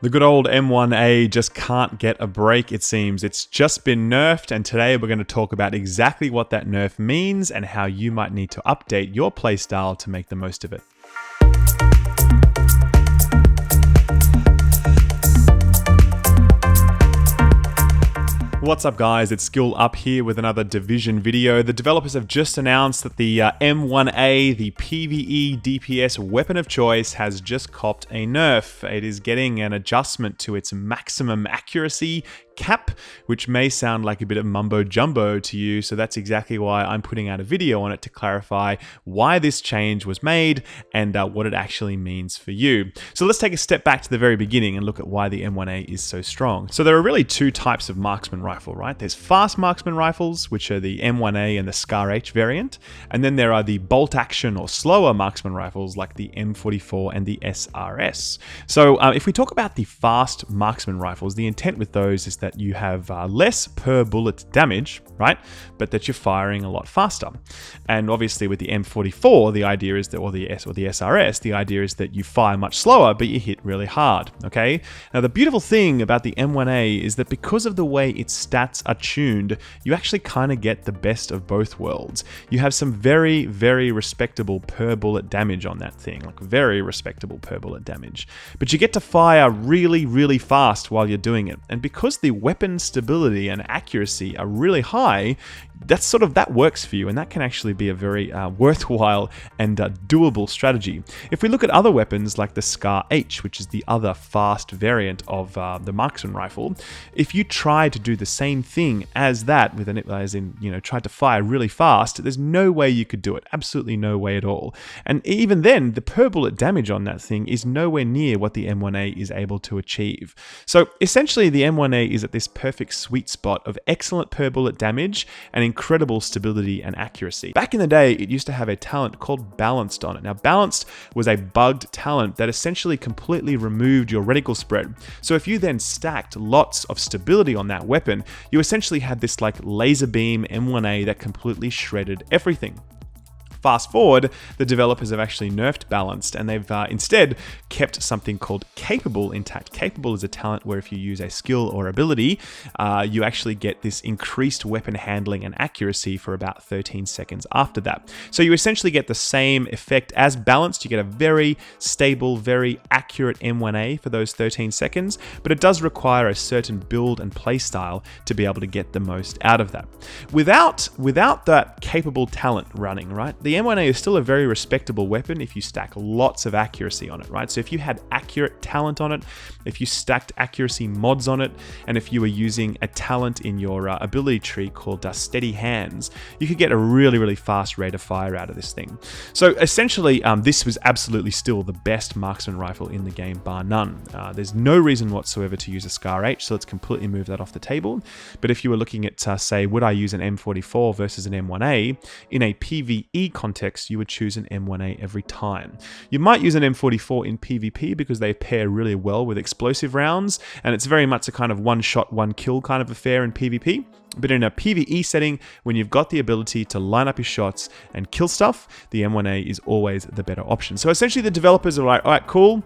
The good old M1A just can't get a break, it seems. It's just been nerfed, and today we're going to talk about exactly what that nerf means and how you might need to update your playstyle to make the most of it. What's up guys, it's Skill Up here with another Division video. The developers have just announced that the M1A, the PvE DPS weapon of choice, has just copped a nerf. It is getting an adjustment to its maximum accuracy cap, which may sound like a bit of mumbo jumbo to you, so that's exactly why I'm putting out a video on it to clarify why this change was made and what it actually means for you. So let's take a step back to the very beginning and look at why the M1A is so strong. So there are really two types of marksman rifle, right? There's fast marksman rifles, which are the M1A and the SCARH variant, and then there are the bolt action or slower marksman rifles like the M44 and the SRS. So if we talk about the fast marksman rifles, the intent with those is that you have less per bullet damage, right? But that you're firing a lot faster. And obviously with the M44, the idea is that, or the SRS, the idea is that you fire much slower, but you hit really hard, okay? Now the beautiful thing about the M1A is that because of the way its stats are tuned, you actually kind of get the best of both worlds. You have some very, very respectable per bullet damage on that thing, like very respectable per bullet damage. But you get to fire really, really fast while you're doing it. And because the weapon stability and accuracy are really high, that works for you, and that can actually be a very worthwhile and doable strategy. If we look at other weapons like the SCARH, which is the other fast variant of the marksman rifle, if you try to do the same thing as that, tried to fire really fast, there's no way you could do it. Absolutely no way at all. And even then, the per bullet damage on that thing is nowhere near what the M1A is able to achieve. So essentially, the M1A is at this perfect sweet spot of excellent per bullet damage and incredible stability and accuracy. Back in the day, it used to have a talent called Balanced on it. Now, Balanced was a bugged talent that essentially completely removed your reticle spread. So if you then stacked lots of stability on that weapon, you essentially had this like laser beam M1A that completely shredded everything. Fast forward, the developers have actually nerfed Balanced, and they've instead kept something called Capable intact. Capable is a talent where if you use a skill or ability, you actually get this increased weapon handling and accuracy for about 13 seconds after that. So you essentially get the same effect as Balanced. You get a very stable, very accurate M1A for those 13 seconds, but it does require a certain build and play style to be able to get the most out of that. Without that Capable talent running, right? The M1A is still a very respectable weapon if you stack lots of accuracy on it, right? So if you had accurate talent on it, if you stacked accuracy mods on it, and if you were using a talent in your ability tree called Steady Hands, you could get a really, really fast rate of fire out of this thing. So essentially, this was absolutely still the best marksman rifle in the game, bar none. There's no reason whatsoever to use a SCARH, so let's completely move that off the table. But if you were looking at, say, would I use an M44 versus an M1A, in a PvE context, you would choose an M1A every time. You might use an M44 in PvP because they pair really well with explosive rounds, and it's very much a kind of one shot, one kill kind of affair in PvP. But in a PvE setting, when you've got the ability to line up your shots and kill stuff, the M1A is always the better option. So essentially the developers are like, all right, cool.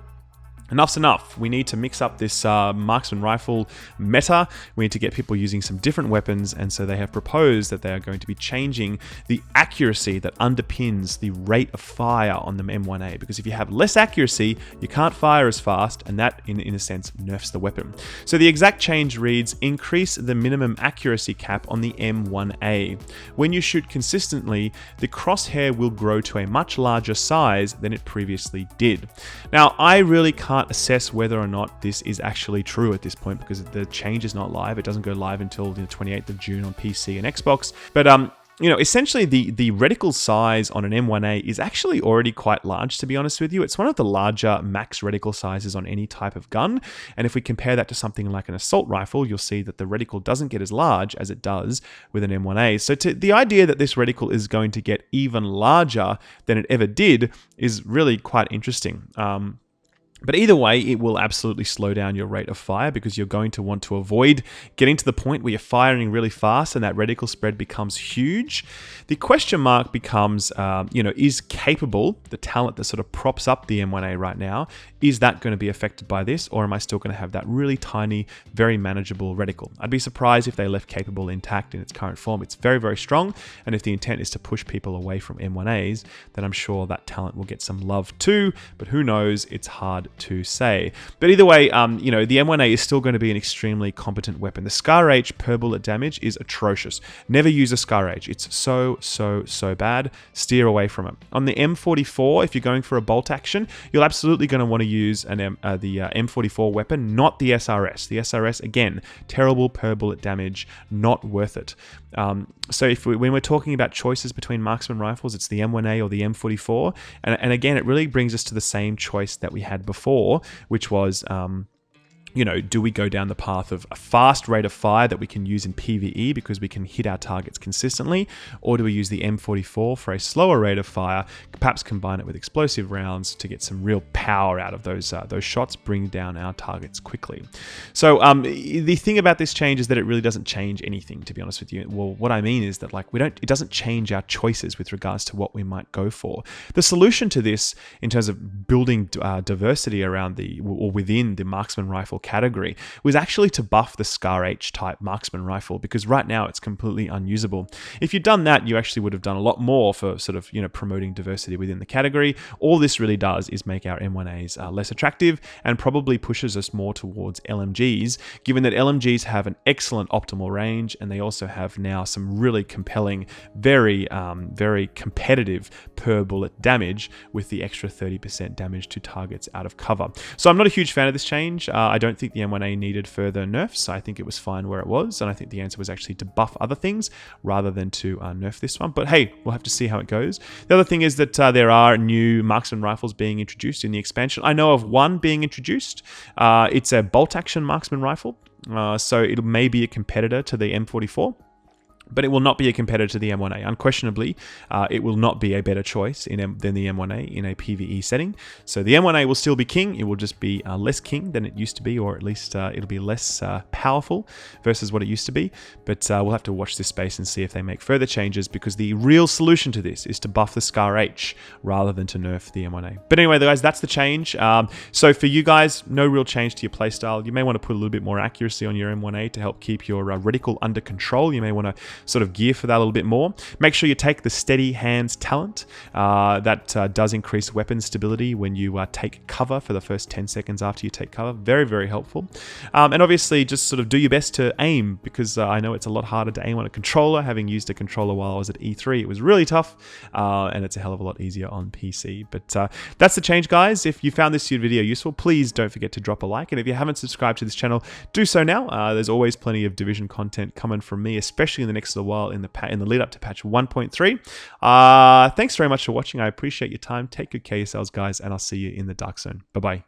Enough's enough. We need to mix up this marksman rifle meta. We need to get people using some different weapons, and so they have proposed that they are going to be changing the accuracy that underpins the rate of fire on the M1A, because if you have less accuracy, you can't fire as fast, and that, in a sense, nerfs the weapon. So the exact change reads, increase the minimum accuracy cap on the M1A. When you shoot consistently, the crosshair will grow to a much larger size than it previously did. Now, I really can't assess whether or not this is actually true at this point because the change is not live. It doesn't go live until the 28th of June on PC and Xbox. But essentially the reticle size on an M1A is actually already quite large, to be honest with you. It's one of the larger max reticle sizes on any type of gun. And if we compare that to something like an assault rifle, you'll see that the reticle doesn't get as large as it does with an M1A. So the idea that this reticle is going to get even larger than it ever did is really quite interesting. But either way, it will absolutely slow down your rate of fire because you're going to want to avoid getting to the point where you're firing really fast and that reticle spread becomes huge. The question mark becomes, is capable, the talent that sort of props up the M1A right now, is that going to be affected by this, or am I still going to have that really tiny, very manageable reticle? I'd be surprised if they left capable intact in its current form. It's very, very strong, and if the intent is to push people away from M1As, then I'm sure that talent will get some love too, but who knows, it's hard to say. But either way, the M1A is still going to be an extremely competent weapon. The SCARH per bullet damage is atrocious. Never use a SCARH. It's so bad. Steer away from it. On the M44, if you're going for a bolt action, you're absolutely going to want to use the M44 weapon, not the SRS. The SRS, again, terrible per bullet damage, not worth it. So when we're talking about choices between marksman rifles, it's the M1A or the M44. And again, it really brings us to the same choice that we had before, which was do we go down the path of a fast rate of fire that we can use in PvE because we can hit our targets consistently, or do we use the M44 for a slower rate of fire, perhaps combine it with explosive rounds to get some real power out of those shots, bring down our targets quickly. So the thing about this change is that it really doesn't change anything, to be honest with you. Well, what I mean is that it doesn't change our choices with regards to what we might go for. The solution to this, in terms of building diversity around or within the marksman rifle category, was actually to buff the SCARH type marksman rifle, because right now it's completely unusable. If you'd done that, you actually would have done a lot more for sort of promoting diversity within the category. All this really does is make our M1As less attractive and probably pushes us more towards LMGs, given that LMGs have an excellent optimal range and they also have now some really compelling, very competitive per bullet damage with the extra 30% damage to targets out of cover. So I'm not a huge fan of this change. I don't think the M1A needed further nerfs. I think it was fine where it was, and I think the answer was actually to buff other things rather than to nerf this one. But hey, we'll have to see how it goes. The other thing is that there are new marksman rifles being introduced in the expansion. I know of one being introduced. It's a bolt action marksman rifle, so it may be a competitor to the M44. But it will not be a competitor to the M1A. Unquestionably, it will not be a better choice than the M1A in a PvE setting. So the M1A will still be king. It will just be less king than it used to be, or at least it'll be less powerful versus what it used to be. But we'll have to watch this space and see if they make further changes, because the real solution to this is to buff the SCARH rather than to nerf the M1A. But anyway, guys, that's the change. So for you guys, no real change to your playstyle. You may want to put a little bit more accuracy on your M1A to help keep your reticle under control. You may want to sort of gear for that a little bit more. Make sure you take the steady hands talent. That does increase weapon stability when you take cover for the first 10 seconds after you take cover. Very, very helpful. And obviously just sort of do your best to aim, because I know it's a lot harder to aim on a controller. Having used a controller while I was at E3, it was really tough, and it's a hell of a lot easier on PC. But that's the change, guys. If you found this video useful, please don't forget to drop a like. And if you haven't subscribed to this channel, do so now. There's always plenty of Division content coming from me, especially in the next little while in the lead up to patch 1.3. Thanks very much for watching. I appreciate your time. Take good care of yourselves, guys, and I'll see you in the Dark Zone. Bye-bye.